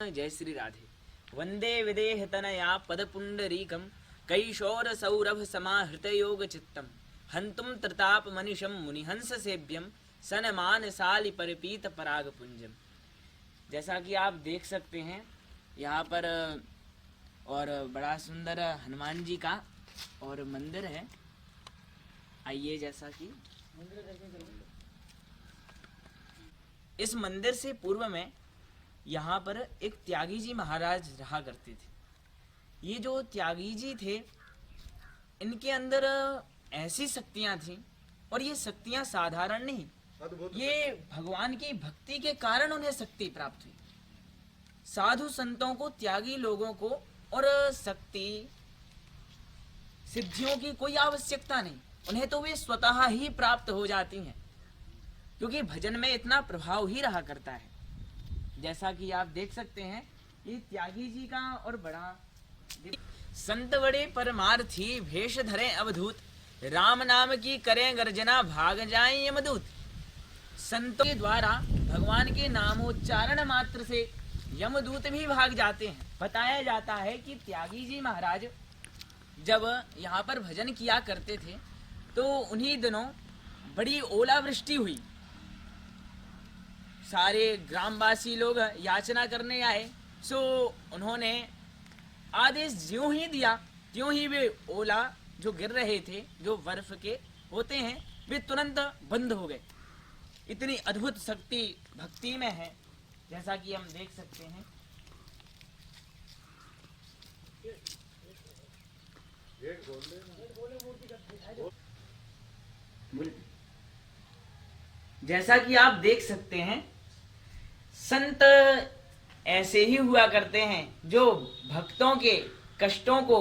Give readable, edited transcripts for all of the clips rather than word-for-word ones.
जय श्री राधे। वंदे विदेह तनया पदपुंडरीकं कैशोर सौरभ समाहृत योग चित्तम हंतुम त्रताप मनिषम मुनिहंस सेव्यम सनमान साली परिपीत पराग पुंजम। जैसा कि आप देख सकते हैं यहाँ पर और बड़ा सुंदर हनुमान जी का और मंदिर है। आइए, जैसा कि इस मंदिर से पूर्व में यहाँ पर एक त्यागी जी महाराज रहा करते थे। ये जो त्यागी जी थे, इनके अंदर ऐसी शक्तियां थीं, और ये शक्तियां साधारण नहीं, ये भगवान की भक्ति के कारण उन्हें शक्ति प्राप्त हुई। साधु संतों को, त्यागी लोगों को और शक्ति सिद्धियों की कोई आवश्यकता नहीं, उन्हें तो वे स्वतः ही प्राप्त हो जाती हैं, क्योंकि भजन में इतना प्रभाव ही रहा करता है। जैसा कि आप देख सकते हैं, ये त्यागी जी का और बड़ा संत बड़े परमार्थी भेष धरे अवधूत, राम नाम की करें गर्जना भाग जाएं यमदूत। संतों के द्वारा भगवान के नामोच्चारण मात्र से यमदूत भी भाग जाते हैं। बताया जाता है कि त्यागी जी महाराज जब यहाँ पर भजन किया करते थे तो उन्हीं दिनों बड़ी ओलावृष्टि हुई। सारे ग्रामवासी लोग याचना करने आए, सो उन्होंने आदेश ज्यों ही दिया त्यों ही वे ओला जो गिर रहे थे, जो बर्फ के होते हैं, वे तुरंत बंद हो गए। इतनी अद्भुत शक्ति भक्ति में है, जैसा कि हम देख सकते हैं। जैसा कि आप देख सकते हैं, संत ऐसे ही हुआ करते हैं जो भक्तों के कष्टों को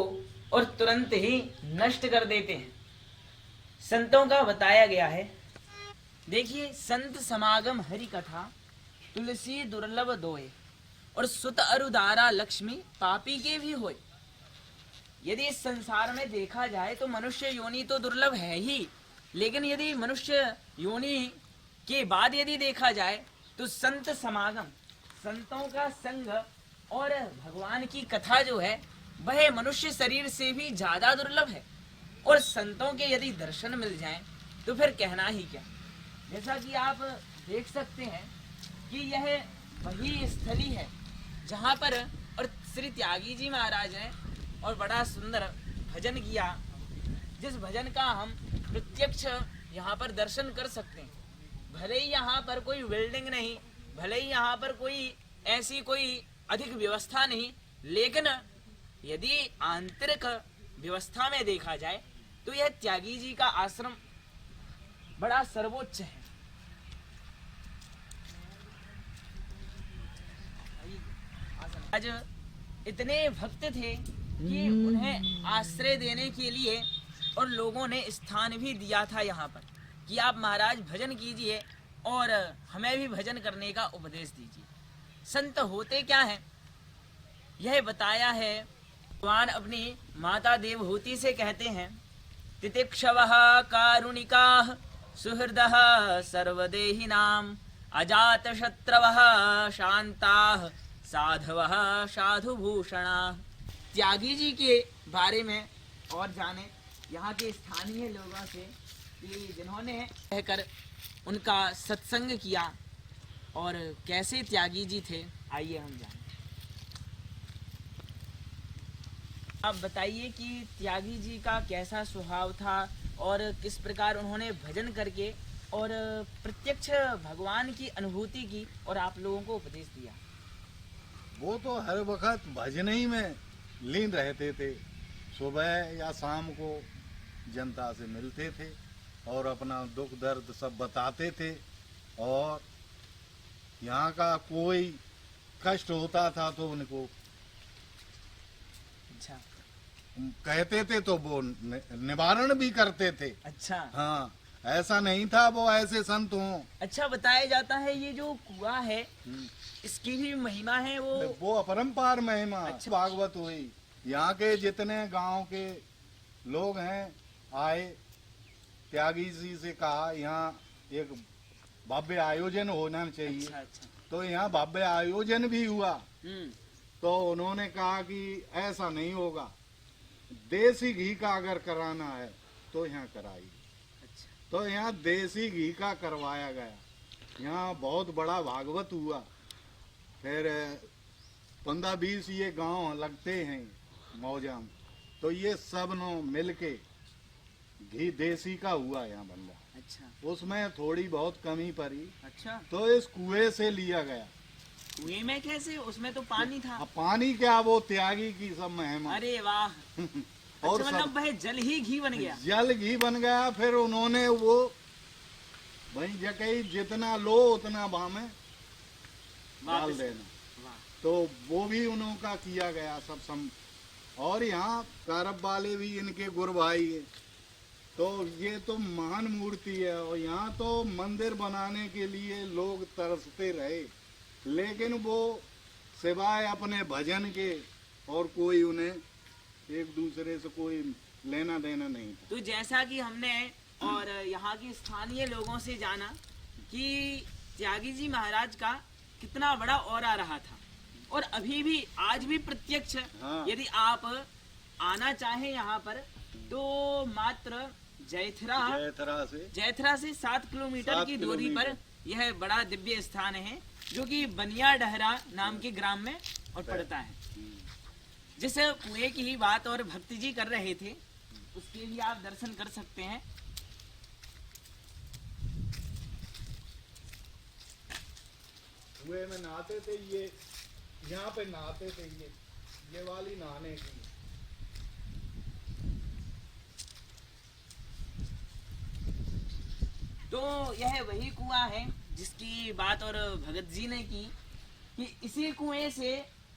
और तुरंत ही नष्ट कर देते हैं। संतों का बताया गया है, देखिए, संत समागम हरि कथा तुलसी दुर्लभ दोए, और सुत अरुदारा लक्ष्मी पापी के भी होए। यदि इस संसार में देखा जाए तो मनुष्य योनि तो दुर्लभ है ही, लेकिन यदि मनुष्य योनि के बाद यदि देखा जाए तो संत समागम, संतों का संग और भगवान की कथा जो है वह मनुष्य शरीर से भी ज्यादा दुर्लभ है। और संतों के यदि दर्शन मिल जाएं तो फिर कहना ही क्या। जैसा कि आप देख सकते हैं कि यह वही स्थली है जहाँ पर और श्री त्यागी जी महाराज ने और बड़ा सुंदर भजन किया, जिस भजन का हम प्रत्यक्ष यहाँ पर दर्शन कर सकते हैं। भले ही यहाँ पर कोई बिल्डिंग नहीं, भले ही यहाँ पर कोई ऐसी कोई अधिक व्यवस्था नहीं, लेकिन यदि आंतरिक व्यवस्था में देखा जाए तो यह त्यागी जी का आश्रम बड़ा सर्वोच्च है। आज इतने भक्त थे कि उन्हें आश्रय देने के लिए और लोगों ने स्थान भी दिया था यहाँ पर कि आप महाराज भजन कीजिए और हमें भी भजन करने का उपदेश दीजिए। संत होते क्या हैं, यह बताया है। भगवान अपनी माता देवहूति से कहते हैं, तितिक्षवः कारुणिकाः सुहृदः सर्वदेहिनां अजात शत्रवः शांताः साधवः साधुभूषणाः। त्यागी जी के बारे में और जाने यहाँ के स्थानीय लोगों से कि जिन्होंने कहकर उनका सत्संग किया और कैसे त्यागी जी थे। आइए हम जानें। आप बताइए कि त्यागी जी का कैसा स्वभाव था और किस प्रकार उन्होंने भजन करके और प्रत्यक्ष भगवान की अनुभूति की और आप लोगों को उपदेश दिया। वो तो हर वक्त भजन ही में लीन रहते थे। सुबह या शाम को जनता से मिलते थे और अपना दुख दर्द सब बताते थे, और यहाँ का कोई कष्ट होता था तो उनको अच्छा कहते थे तो वो निवारण भी करते थे। अच्छा, हाँ, ऐसा नहीं था वो ऐसे संत हों। अच्छा, बताया जाता है ये जो कुआं है इसकी भी महिमा है। वो अपरंपार महिमा। अच्छा। भागवत हुई, यहाँ के जितने गांव के लोग हैं आए, त्यागी जी से कहा यहाँ एक भव्य आयोजन होना चाहिए। अच्छा, अच्छा। तो यहाँ भव्य आयोजन भी हुआ। तो उन्होंने कहा कि ऐसा नहीं होगा, देसी घी का अगर कराना है तो यहाँ कराइए। अच्छा। तो यहाँ देसी घी का करवाया गया। यहाँ बहुत बड़ा भागवत हुआ। फिर 15-20 ये गांव लगते हैं मौजा में, तो ये सब नो मिलके घी देसी का हुआ यहाँ बन रहा। अच्छा। उसमें थोड़ी बहुत कमी पड़ी, अच्छा। तो इस कुएं से लिया गया। कुएं में कैसे? उसमें तो पानी था। अब पानी क्या, वो त्यागी की सब महिमा। अरे वाह। और अच्छा, मतलब वह जल ही घी बन गया। जल घी बन गया। फिर उन्होंने वो भाई जकई जितना लो उतना भामे डाल वापस। देना, वाह। तो वो भी उनका किया गया सब और यहाँ कारब वाले भी इनके गुरु भाई है। तो ये तो महान मूर्ति है। और यहाँ तो मंदिर बनाने के लिए लोग तरसते रहे, लेकिन वो सिवाय अपने भजन के और कोई उन्हें एक दूसरे से कोई लेना देना नहीं था। तो जैसा कि हमने और यहाँ की स्थानीय लोगों से जाना कि त्यागी जी महाराज का कितना बड़ा औरा रहा था, और अभी भी आज भी प्रत्यक्ष हाँ। यदि आप आना चाहें यहाँ पर तो मात्र जैथरा से 7 किलोमीटर 7 की दूरी पर यह बड़ा दिव्य स्थान है, जो कि बनिया डहरा नाम के ग्राम में और पड़ता है। जिस कुएं की ही बात और भक्ति जी कर रहे थे, उसके भी आप दर्शन कर सकते हैं। कुएं में नहाते थे, ये यहाँ पे नहाते थे, ये वाली नहाने की। तो यह वही कुआं है जिसकी बात और भगत जी ने की कि इसी कुएं से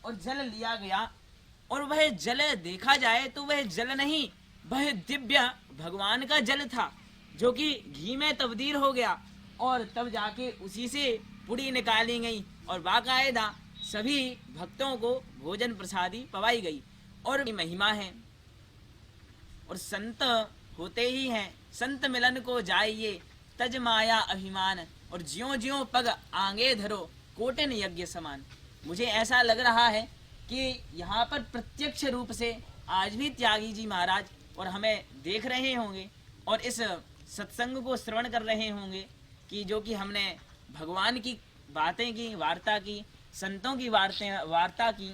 और जल लिया गया, और वह जल देखा जाए तो वह जल नहीं, वह दिव्य भगवान का जल था, जो कि घी में तब्दील हो गया, और तब जाके उसी से पुड़ी निकाली गई और बाकायदा सभी भक्तों को भोजन प्रसादी पवाई गई। और महिमा है, और संत होते ही हैं, संत मिलन को जाइए तज माया अभिमान, और ज्यों ज्यों पग आगे धरो कोटिन यज्ञ समान। मुझे ऐसा लग रहा है कि यहाँ पर प्रत्यक्ष रूप से आज भी त्यागी जी महाराज और हमें देख रहे होंगे, और इस सत्संग को श्रवण कर रहे होंगे कि जो कि हमने भगवान की बातें की, वार्ता की, संतों की वार्ता की,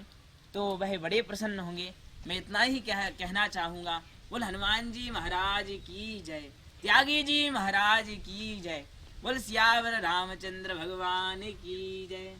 तो वह बड़े प्रसन्न होंगे। मैं इतना ही कहना चाहूँगा। बोल हनुमान जी महाराज की जय, त्यागी जी महाराज की जय, बोल सियावर रामचंद्र भगवान की जय।